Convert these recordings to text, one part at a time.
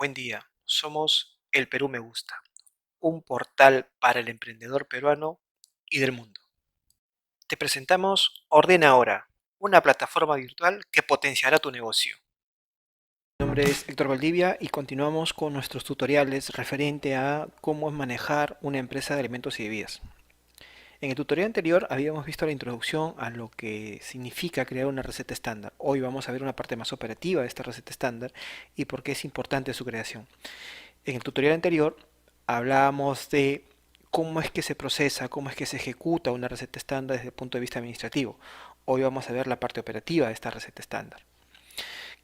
Buen día, somos El Perú Me Gusta, un portal para el emprendedor peruano y del mundo. Te presentamos Ordena Ahora, una plataforma virtual que potenciará tu negocio. Mi nombre es Héctor Valdivia y continuamos con nuestros tutoriales referente a cómo manejar una empresa de alimentos y bebidas. En el tutorial anterior habíamos visto la introducción a lo que significa crear una receta estándar. Hoy vamos a ver una parte más operativa de esta receta estándar y por qué es importante su creación. En el tutorial anterior hablábamos de cómo es que se procesa, cómo es que se ejecuta una receta estándar desde el punto de vista administrativo. Hoy vamos a ver la parte operativa de esta receta estándar.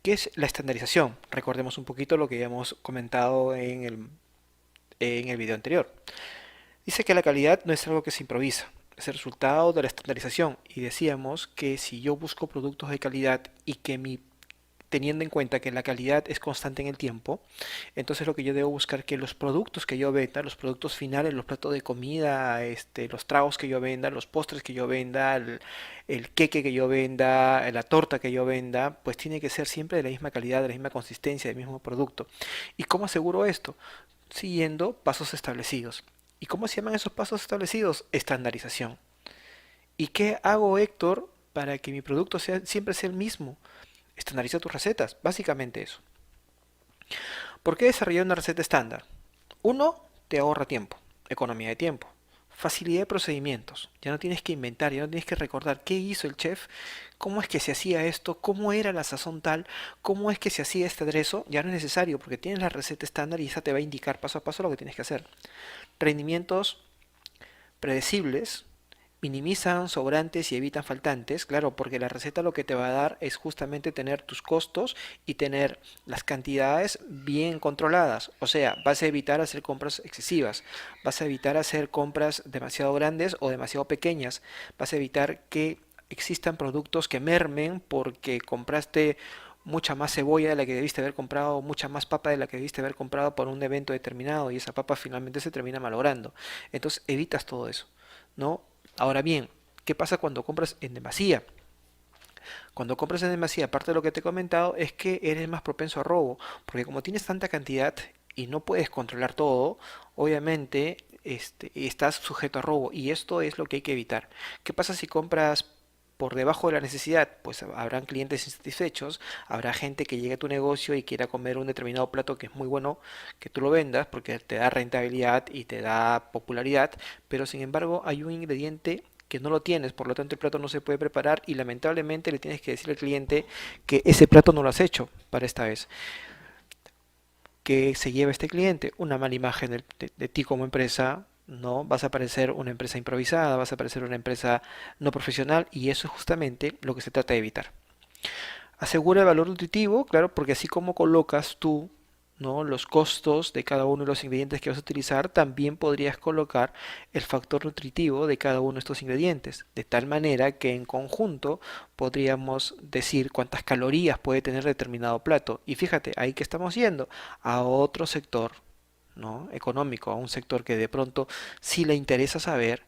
¿Qué es la estandarización? Recordemos un poquito lo que habíamos comentado en el video anterior. Dice que la calidad no es algo que se improvisa, es el resultado de la estandarización. Y decíamos que si yo busco productos de calidad y que teniendo en cuenta que la calidad es constante en el tiempo, entonces lo que yo debo buscar que los productos que yo venda, los productos finales, los platos de comida, los tragos que yo venda, los postres que yo venda, el queque que yo venda, la torta que yo venda, pues tiene que ser siempre de la misma calidad, de la misma consistencia, del mismo producto. ¿Y cómo aseguro esto? Siguiendo pasos establecidos. ¿Y cómo se llaman esos pasos establecidos? Estandarización. ¿Y qué hago, Héctor, para que mi producto siempre sea el mismo? Estandariza tus recetas, básicamente eso. ¿Por qué desarrollar una receta estándar? Uno, te ahorra tiempo, economía de tiempo. Facilidad de procedimientos. Ya no tienes que inventar, ya no tienes que recordar qué hizo el chef, cómo es que se hacía esto, cómo era la sazón tal, cómo es que se hacía este aderezo. Ya no es necesario porque tienes la receta estándar y esa te va a indicar paso a paso lo que tienes que hacer. Rendimientos predecibles, minimizan sobrantes y evitan faltantes, claro, porque la receta lo que te va a dar es justamente tener tus costos y tener las cantidades bien controladas. O sea, vas a evitar hacer compras excesivas, vas a evitar hacer compras demasiado grandes o demasiado pequeñas, vas a evitar que existan productos que mermen porque compraste mucha más cebolla de la que debiste haber comprado, mucha más papa de la que debiste haber comprado por un evento determinado y esa papa finalmente se termina malogrando. Entonces evitas todo eso, ¿no? Ahora bien, ¿qué pasa cuando compras en demasía? Cuando compras en demasía, aparte de lo que te he comentado, es que eres más propenso a robo, porque como tienes tanta cantidad y no puedes controlar todo, obviamente estás sujeto a robo y esto es lo que hay que evitar. ¿Qué pasa si compras por debajo de la necesidad? Pues habrán clientes insatisfechos, habrá gente que llegue a tu negocio y quiera comer un determinado plato que es muy bueno que tú lo vendas porque te da rentabilidad y te da popularidad, pero sin embargo hay un ingrediente que no lo tienes, por lo tanto el plato no se puede preparar y lamentablemente le tienes que decir al cliente que ese plato no lo has hecho para esta vez. Que se lleva este cliente? Una mala imagen de ti como empresa, ¿no? Vas a parecer una empresa improvisada, vas a parecer una empresa no profesional y eso es justamente lo que se trata de evitar. Asegura el valor nutritivo, claro, porque así como colocas tú, ¿no?, los costos de cada uno de los ingredientes que vas a utilizar, también podrías colocar el factor nutritivo de cada uno de estos ingredientes, de tal manera que en conjunto podríamos decir cuántas calorías puede tener determinado plato. Y fíjate, ahí que estamos yendo a otro sector, ¿no?, económico, a un sector que de pronto sí le interesa saber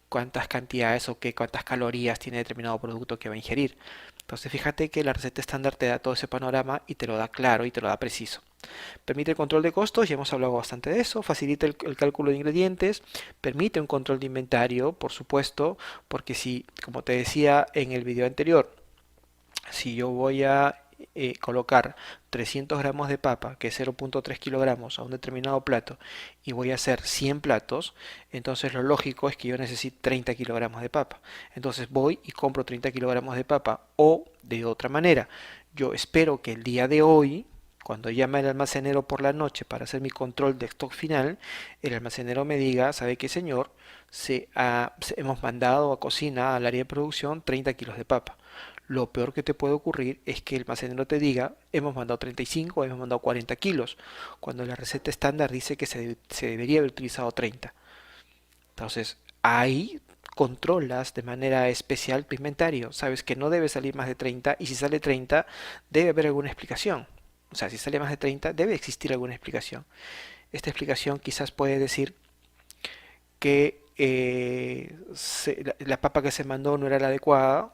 cuántas cantidades o qué cuántas calorías tiene determinado producto que va a ingerir. Entonces fíjate que la receta estándar te da todo ese panorama y te lo da claro y te lo da preciso. Permite el control de costos, ya hemos hablado bastante de eso, facilita el cálculo de ingredientes, permite un control de inventario, por supuesto, porque si, como te decía en el video anterior, si yo voy a colocar 300 gramos de papa, que es 0.3 kilogramos, a un determinado plato, y voy a hacer 100 platos, entonces lo lógico es que yo necesite 30 kilogramos de papa. Entonces voy y compro 30 kilogramos de papa, o de otra manera, yo espero que el día de hoy, cuando llame al almacenero por la noche para hacer mi control de stock final, el almacenero me diga, ¿sabe qué, señor? Hemos mandado a cocina al área de producción 30 kilos de papa. Lo peor que te puede ocurrir es que el almacenero te diga, hemos mandado 35, hemos mandado 40 kilos, cuando la receta estándar dice que se debería haber utilizado 30. Entonces, ahí controlas de manera especial tu inventario. Sabes que no debe salir más de 30 y si sale 30 debe haber alguna explicación. O sea, si sale más de 30 debe existir alguna explicación. Esta explicación quizás puede decir que la papa que se mandó no era la adecuada,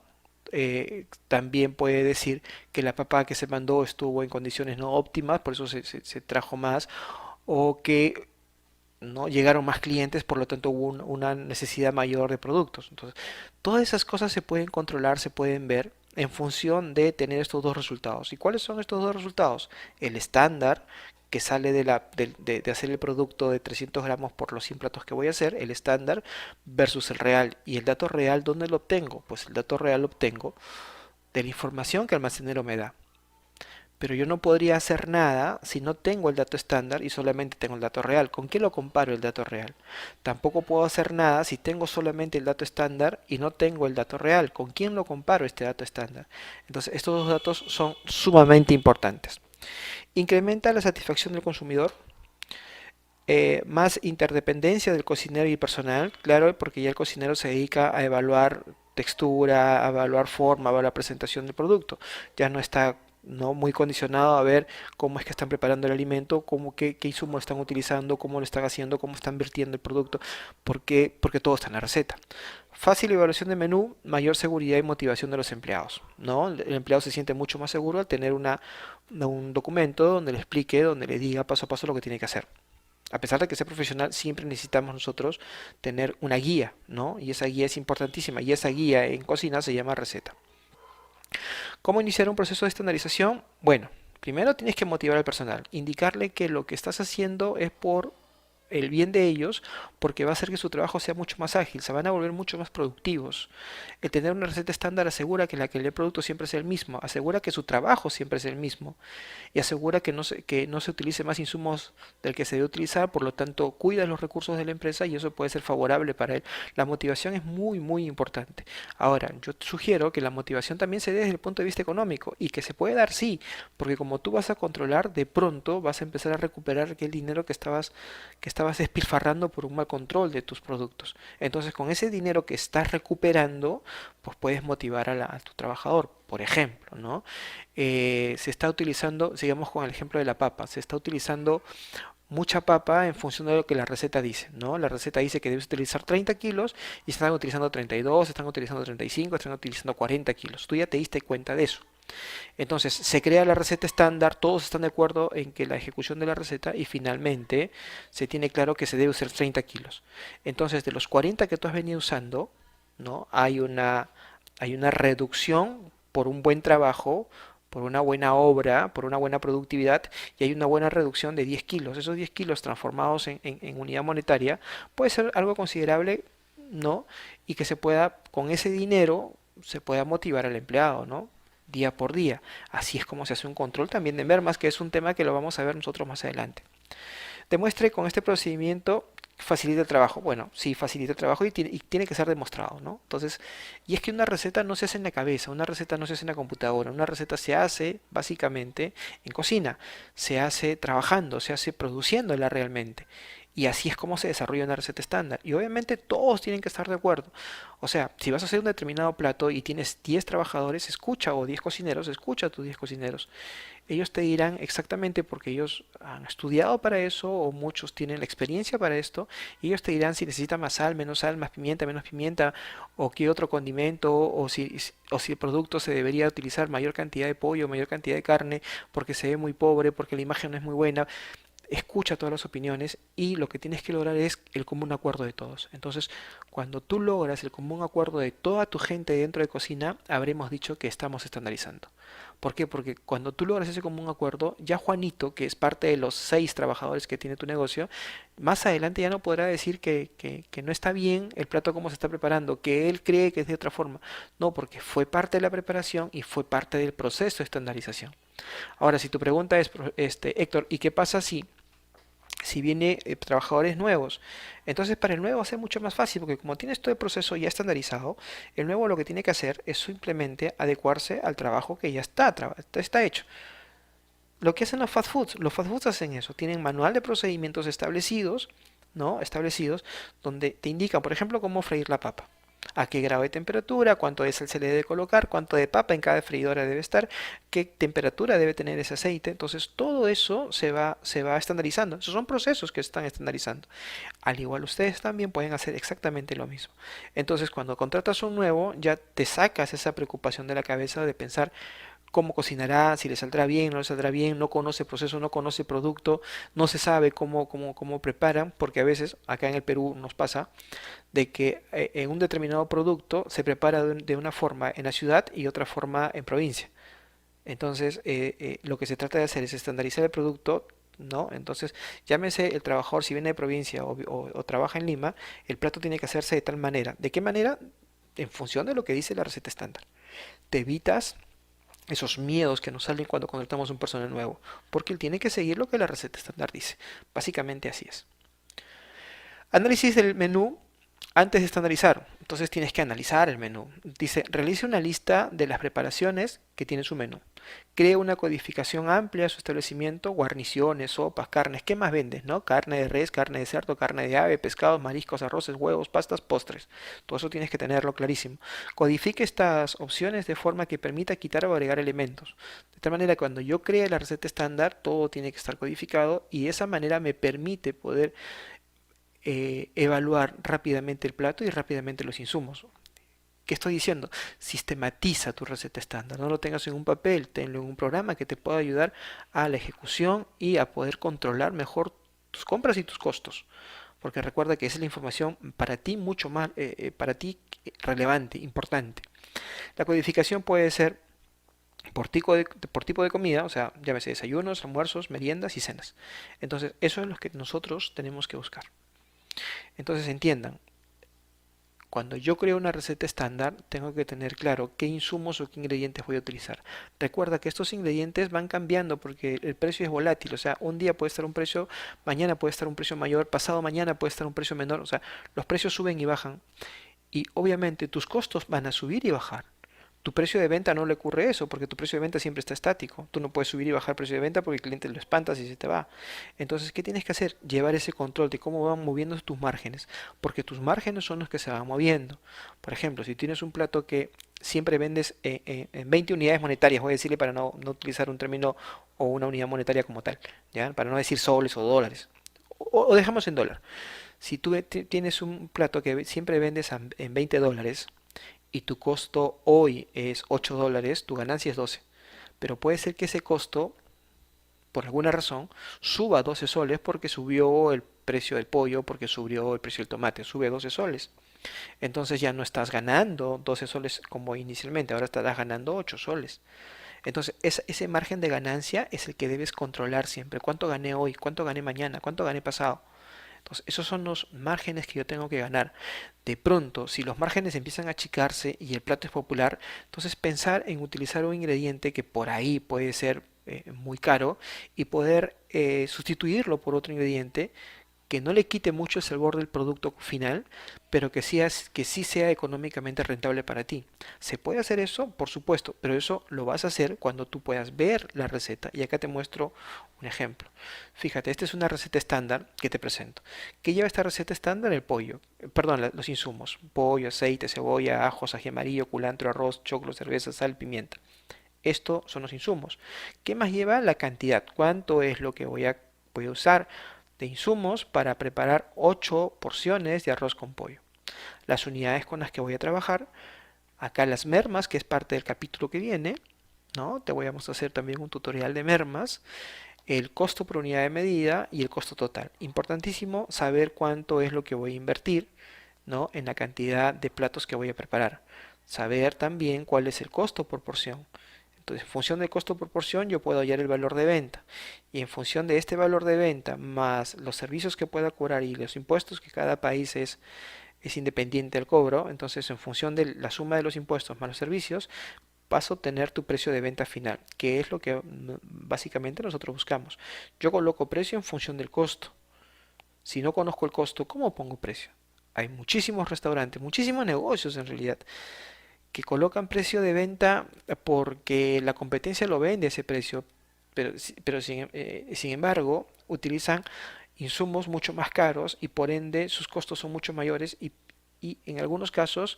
también puede decir que la papa que se mandó estuvo en condiciones no óptimas, por eso se trajo más, o que no llegaron más clientes, por lo tanto hubo una necesidad mayor de productos. Entonces, todas esas cosas se pueden controlar, se pueden ver en función de tener estos dos resultados. ¿Y cuáles son estos dos resultados? El estándar, que sale de hacer el producto de 300 gramos por los 100 platos que voy a hacer, el estándar versus el real. ¿Y el dato real dónde lo obtengo? Pues el dato real lo obtengo de la información que el almacenero me da. Pero yo no podría hacer nada si no tengo el dato estándar y solamente tengo el dato real. ¿Con qué lo comparo el dato real? Tampoco puedo hacer nada si tengo solamente el dato estándar y no tengo el dato real. ¿Con quién lo comparo este dato estándar? Entonces, estos dos datos son sumamente importantes. Incrementa la satisfacción del consumidor, más interdependencia del cocinero y el personal, claro, porque ya el cocinero se dedica a evaluar textura, a evaluar forma, a evaluar presentación del producto. Ya no está muy condicionado a ver cómo es que están preparando el alimento, qué insumo están utilizando, cómo lo están haciendo, cómo están vertiendo el producto, porque todo está en la receta. Fácil evaluación de menú, mayor seguridad y motivación de los empleados, ¿no? El empleado se siente mucho más seguro al tener un documento donde le explique, donde le diga paso a paso lo que tiene que hacer. A pesar de que sea profesional, siempre necesitamos nosotros tener una guía, ¿no? Y esa guía es importantísima. Y esa guía en cocina se llama receta. ¿Cómo iniciar un proceso de estandarización? Bueno, primero tienes que motivar al personal, indicarle que lo que estás haciendo es por el bien de ellos, porque va a hacer que su trabajo sea mucho más ágil, se van a volver mucho más productivos. El tener una receta estándar asegura que el producto siempre sea el mismo, asegura que su trabajo siempre es el mismo y asegura que no se utilice más insumos del que se debe utilizar, por lo tanto cuida los recursos de la empresa y eso puede ser favorable para él. La motivación es muy muy importante. Ahora, yo sugiero que la motivación también se dé desde el punto de vista económico y que se puede dar sí, porque como tú vas a controlar, de pronto vas a empezar a recuperar aquel dinero que estabas despilfarrando por un mal control de tus productos. Entonces, con ese dinero que estás recuperando, pues puedes motivar a tu trabajador. Por ejemplo, ¿no? Se está utilizando, sigamos con el ejemplo de la papa, se está utilizando mucha papa en función de lo que la receta dice, ¿no? La receta dice que debes utilizar 30 kilos y están utilizando 32, están utilizando 35, están utilizando 40 kilos. Tú ya te diste cuenta de eso. Entonces se crea la receta estándar, todos están de acuerdo en que la ejecución de la receta y finalmente se tiene claro que se debe usar 30 kilos. Entonces de los 40 que tú has venido usando, ¿no? Hay una reducción por un buen trabajo, por una buena obra, por una buena productividad y hay una buena reducción de 10 kilos. Esos 10 kilos transformados en unidad monetaria puede ser algo considerable, ¿no? Y que se pueda, con ese dinero, se pueda motivar al empleado, ¿no? Día por día. Así es como se hace un control también de mermas, que es un tema que lo vamos a ver nosotros más adelante. Demuestre con este procedimiento facilita el trabajo. Bueno, sí, facilita el trabajo y tiene que ser demostrado, ¿no? Entonces, y es que una receta no se hace en la cabeza, una receta no se hace en la computadora, una receta se hace básicamente en cocina, se hace trabajando, se hace produciéndola realmente. Y así es como se desarrolla una receta estándar. Y obviamente todos tienen que estar de acuerdo. O sea, si vas a hacer un determinado plato y tienes 10 trabajadores, escucha, o 10 cocineros, escucha a tus 10 cocineros. Ellos te dirán exactamente porque ellos han estudiado para eso o muchos tienen la experiencia para esto. Y ellos te dirán si necesita más sal, más pimienta, menos pimienta o qué otro condimento o si el producto se debería utilizar mayor cantidad de pollo, mayor cantidad de carne porque se ve muy pobre, porque la imagen no es muy buena. Escucha todas las opiniones y lo que tienes que lograr es el común acuerdo de todos. Entonces, cuando tú logras el común acuerdo de toda tu gente dentro de cocina, habremos dicho que estamos estandarizando. ¿Por qué? Porque cuando tú logras ese común acuerdo, ya Juanito, que es parte de los 6 trabajadores que tiene tu negocio, más adelante ya no podrá decir que no está bien el plato como se está preparando, que él cree que es de otra forma. No, porque fue parte de la preparación y fue parte del proceso de estandarización. Ahora, si tu pregunta es, Héctor, ¿y qué pasa si viene trabajadores nuevos? Entonces para el nuevo va a ser mucho más fácil porque como tienes todo el proceso ya estandarizado, el nuevo lo que tiene que hacer es simplemente adecuarse al trabajo que ya está hecho. Lo que hacen los fast foods hacen eso, tienen manual de procedimientos establecidos, ¿no? Establecidos, donde te indican, por ejemplo, cómo freír la papa. a qué grado de temperatura, cuánto de sal se le debe colocar, cuánto de papa en cada freidora debe estar, qué temperatura debe tener ese aceite. Entonces todo eso se va estandarizando. Esos son procesos que se están estandarizando. Al igual ustedes también pueden hacer exactamente lo mismo. Entonces cuando contratas un nuevo ya te sacas esa preocupación de la cabeza de pensar cómo cocinará, si le saldrá bien, no le saldrá bien, no conoce proceso, no conoce producto, no se sabe cómo preparan, porque a veces acá en el Perú nos pasa de que en un determinado producto se prepara de una forma en la ciudad y otra forma en provincia. Entonces, lo que se trata de hacer es estandarizar el producto, ¿no? Entonces, llámese el trabajador si viene de provincia o trabaja en Lima, el plato tiene que hacerse de tal manera. ¿De qué manera? En función de lo que dice la receta estándar. Te evitas esos miedos que nos salen cuando contratamos un personal nuevo, porque él tiene que seguir lo que la receta estándar dice. Básicamente así es. Análisis del menú antes de estandarizar. Entonces tienes que analizar el menú. Dice, realice una lista de las preparaciones que tiene su menú. Cree una codificación amplia de su establecimiento, guarniciones, sopas, carnes. ¿Qué más vendes, no? Carne de res, carne de cerdo, carne de ave, pescados, mariscos, arroces, huevos, pastas, postres. Todo eso tienes que tenerlo clarísimo. Codifique estas opciones de forma que permita quitar o agregar elementos. De tal manera que cuando yo cree la receta estándar, todo tiene que estar codificado y de esa manera me permite poder evaluar rápidamente el plato y rápidamente los insumos. ¿Qué estoy diciendo? Sistematiza tu receta estándar, no lo tengas en un papel, tenlo en un programa que te pueda ayudar a la ejecución y a poder controlar mejor tus compras y tus costos. Porque recuerda que esa es la información para ti mucho más, para ti relevante, importante. La codificación puede ser por tipo de comida, o sea, llámese desayunos, almuerzos, meriendas y cenas. Entonces, eso es lo que nosotros tenemos que buscar. Entonces, entiendan, cuando yo creo una receta estándar, tengo que tener claro qué insumos o qué ingredientes voy a utilizar. Recuerda que estos ingredientes van cambiando porque el precio es volátil, o sea, un día puede estar un precio, mañana puede estar un precio mayor, pasado mañana puede estar un precio menor, o sea, los precios suben y bajan y obviamente tus costos van a subir y bajar. Tu precio de venta no le ocurre eso, porque tu precio de venta siempre está estático. Tú no puedes subir y bajar el precio de venta porque el cliente lo espantas y se te va. Entonces, ¿qué tienes que hacer? Llevar ese control de cómo van moviendo tus márgenes, porque tus márgenes son los que se van moviendo. Por ejemplo, si tienes un plato que siempre vendes en 20 unidades monetarias, voy a decirle para no utilizar un término o una unidad monetaria como tal, ¿ya? Para no decir soles o dólares. O dejamos en dólar. Si tú tienes un plato que siempre vendes en 20 dólares, y tu costo hoy es 8 dólares, tu ganancia es 12. Pero puede ser que ese costo, por alguna razón, suba 12 soles porque subió el precio del pollo, porque subió el precio del tomate, sube 12 soles. Entonces ya no estás ganando 12 soles como inicialmente, ahora estarás ganando 8 soles. Entonces ese margen de ganancia es el que debes controlar siempre. ¿Cuánto gané hoy? ¿Cuánto gané mañana? ¿Cuánto gané pasado? Entonces, esos son los márgenes que yo tengo que ganar. De pronto, si los márgenes empiezan a achicarse y el plato es popular, entonces pensar en utilizar un ingrediente que por ahí puede ser muy caro y poder sustituirlo por otro ingrediente que no le quite mucho el sabor del producto final, pero que sí sea económicamente rentable para ti. ¿Se puede hacer eso? Por supuesto, pero eso lo vas a hacer cuando tú puedas ver la receta. Y acá te muestro un ejemplo. Fíjate, esta es una receta estándar que te presento. ¿Qué lleva esta receta estándar? El pollo, perdón, los insumos. Pollo, aceite, cebolla, ajos, ají amarillo, culantro, arroz, choclo, cerveza, sal, pimienta. Estos son los insumos. ¿Qué más lleva? La cantidad. ¿Cuánto es lo que voy a usar de insumos para preparar 8 porciones de arroz con pollo? Las unidades con las que voy a trabajar. Acá las mermas, que es parte del capítulo que viene, ¿no? Te voy a hacer también un tutorial de mermas, el costo por unidad de medida y el costo total. Importantísimo saber cuánto es lo que voy a invertir, ¿no? En la cantidad de platos que voy a preparar. Saber también cuál es el costo por porción. Entonces, en función del costo por porción, yo puedo hallar el valor de venta. Y en función de este valor de venta, más los servicios que pueda cobrar y los impuestos, que cada país es independiente del cobro, entonces en función de la suma de los impuestos más los servicios, vas a obtener tu precio de venta final, que es lo que básicamente nosotros buscamos. Yo coloco precio en función del costo. Si no conozco el costo, ¿cómo pongo precio? Hay muchísimos restaurantes, muchísimos negocios en realidad, que colocan precio de venta porque la competencia lo vende a ese precio, pero sin embargo utilizan insumos mucho más caros y por ende sus costos son mucho mayores y y en algunos casos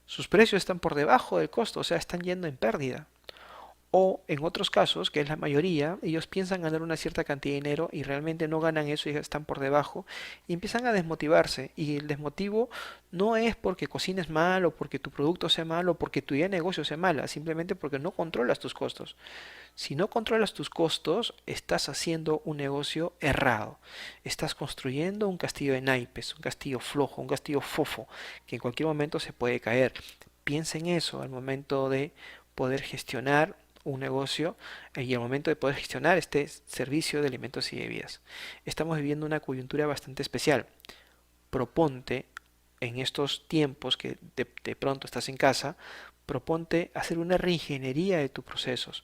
sus precios están por debajo del costo, o sea, están yendo en pérdida. O en otros casos, que es la mayoría, ellos piensan ganar una cierta cantidad de dinero y realmente no ganan eso y están por debajo y empiezan a desmotivarse. Y el desmotivo no es porque cocines mal o porque tu producto sea malo o porque tu idea de negocio sea mala, simplemente porque no controlas tus costos. Si no controlas tus costos, estás haciendo un negocio errado. Estás construyendo un castillo de naipes, un castillo flojo, un castillo fofo, que en cualquier momento se puede caer. Piensa en eso al momento de poder gestionar un negocio y al momento de poder gestionar este servicio de alimentos y bebidas. Estamos viviendo una coyuntura bastante especial. Proponte en estos tiempos que de pronto estás en casa, proponte hacer una reingeniería de tus procesos.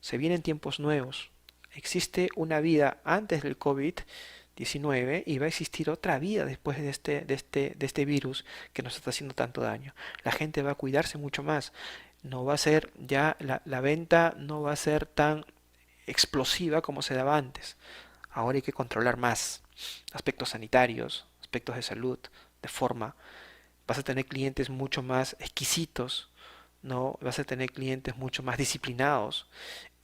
Se vienen tiempos nuevos. Existe una vida antes del COVID-19 y va a existir otra vida después de este virus que nos está haciendo tanto daño. La gente va a cuidarse mucho más. No va a ser ya la venta no va a ser tan explosiva como se daba antes. Ahora hay que controlar más aspectos sanitarios, aspectos de salud, de forma. Vas a tener clientes mucho más exquisitos, ¿no? Vas a tener clientes mucho más disciplinados.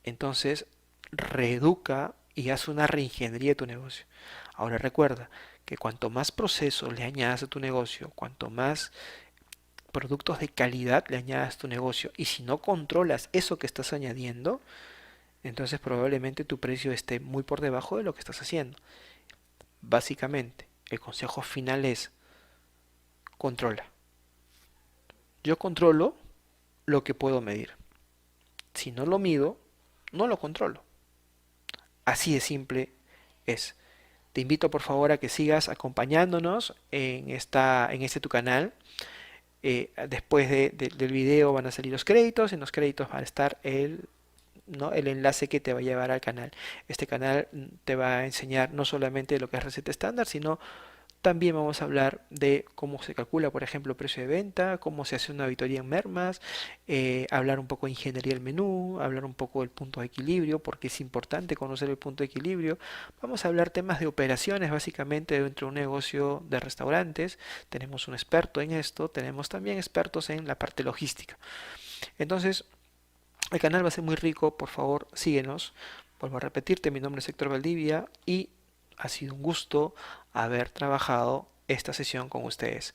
Entonces, reeduca y haz una reingeniería de tu negocio. Ahora recuerda que cuanto más procesos le añadas a tu negocio, cuanto más productos de calidad le añadas a tu negocio, y si no controlas eso que estás añadiendo, entonces probablemente tu precio esté muy por debajo de lo que estás haciendo. Básicamente, el consejo final es controla. Yo controlo lo que puedo medir. Si no lo mido, no lo controlo. Así de simple es. Te invito por favor a que sigas acompañándonos en este tu canal. Después del video van a salir los créditos. En los créditos va a estar ¿no? el enlace que te va a llevar al canal. Este canal te va a enseñar no solamente lo que es receta estándar, sino también vamos a hablar de cómo se calcula, por ejemplo, precio de venta, cómo se hace una auditoría en mermas, hablar un poco de ingeniería del menú, hablar un poco del punto de equilibrio, porque es importante conocer el punto de equilibrio. Vamos a hablar temas de operaciones, básicamente, dentro de un negocio de restaurantes. Tenemos un experto en esto, tenemos también expertos en la parte logística. Entonces, el canal va a ser muy rico, por favor, síguenos. Vuelvo a repetirte, mi nombre es Héctor Valdivia y ha sido un gusto haber trabajado esta sesión con ustedes.